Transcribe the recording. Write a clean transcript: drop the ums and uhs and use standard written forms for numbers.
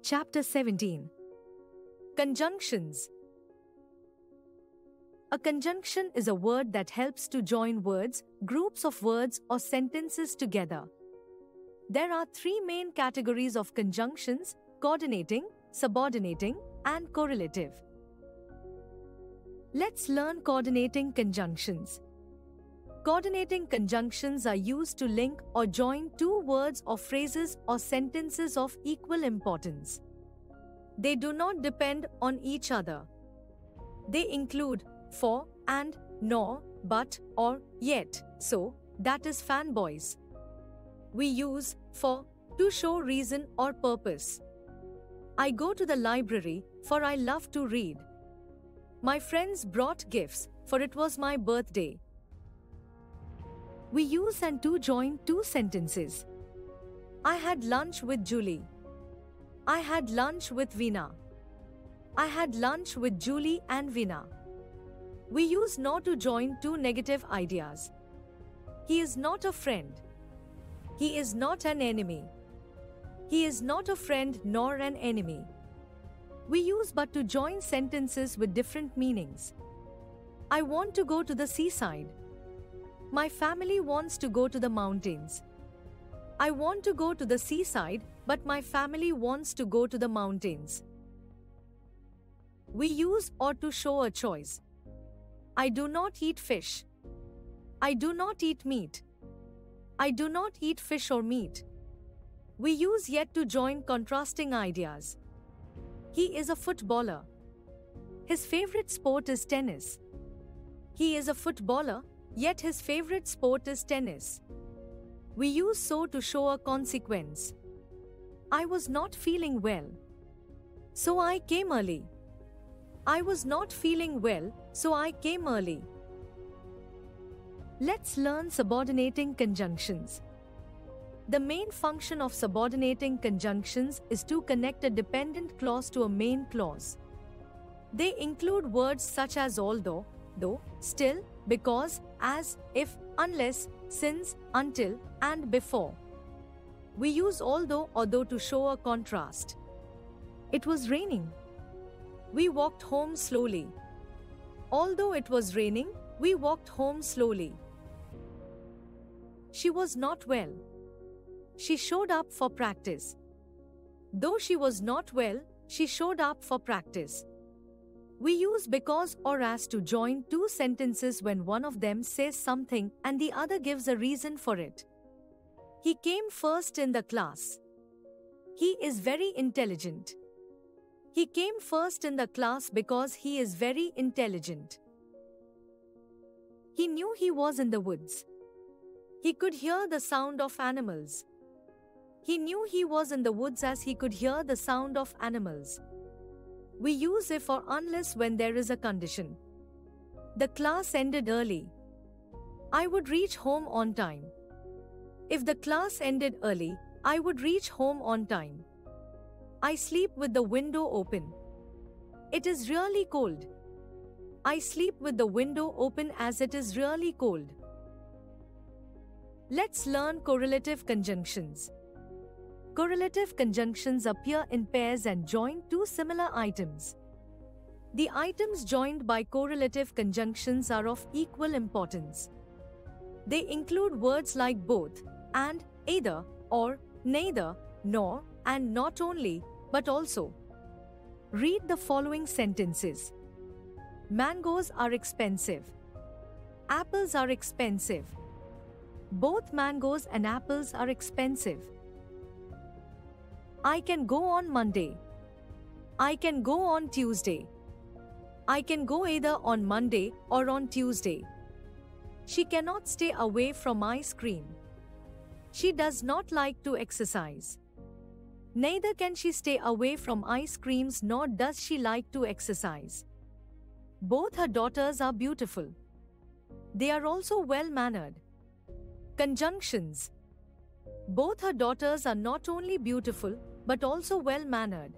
Chapter 17. Conjunctions. A conjunction is a word that helps to join words, groups of words, or sentences together. There are three main categories of conjunctions: coordinating, subordinating, and correlative. Let's learn coordinating conjunctions. Coordinating conjunctions are used to link or join two words or phrases or sentences of equal importance. They do not depend on each other. They include for, and, nor, but, or, yet, so, that is fanboys. We use for to show reason or purpose. I go to the library, for I love to read. My friends brought gifts, for it was my birthday. We use and to join two sentences. I had lunch with Julie. I had lunch with Veena. I had lunch with Julie and Veena. We use nor to join two negative ideas. He is not a friend. He is not an enemy. He is not a friend nor an enemy. We use but to join sentences with different meanings. I want to go to the seaside. My family wants to go to the mountains. I want to go to the seaside, but my family wants to go to the mountains. We use or to show a choice. I do not eat fish. I do not eat meat. I do not eat fish or meat. We use yet to join contrasting ideas. He is a footballer. His favorite sport is tennis. He is a footballer, yet his favorite sport is tennis. We use so to show a consequence. I was not feeling well, so I came early. I was not feeling well, so I came early. Let's learn subordinating conjunctions. The main function of subordinating conjunctions is to connect a dependent clause to a main clause. They include words such as although, though, still, because, as, if, unless, since, until, and before. We use although or though to show a contrast. It was raining. We walked home slowly. Although it was raining, we walked home slowly. She was not well. She showed up for practice. Though she was not well, she showed up for practice. We use because or as to join two sentences when one of them says something and the other gives a reason for it. He came first in the class. He is very intelligent. He came first in the class because he is very intelligent. He knew he was in the woods. He could hear the sound of animals. He knew he was in the woods as he could hear the sound of animals. We use if or unless when there is a condition. The class ended early. I would reach home on time. If the class ended early, I would reach home on time. I sleep with the window open. It is really cold. I sleep with the window open as it is really cold. Let's learn correlative conjunctions. Correlative conjunctions appear in pairs and join two similar items. The items joined by correlative conjunctions are of equal importance. They include words like both, and, either, or, neither, nor, and not only, but also. Read the following sentences. Mangoes are expensive. Apples are expensive. Both mangoes and apples are expensive. I can go on Monday. I can go on Tuesday. I can go either on Monday or on Tuesday. She cannot stay away from ice cream. She does not like to exercise. Neither can she stay away from ice creams nor does she like to exercise. Both her daughters are beautiful. They are also well-mannered. Conjunctions. Both her daughters are not only beautiful, but also well-mannered.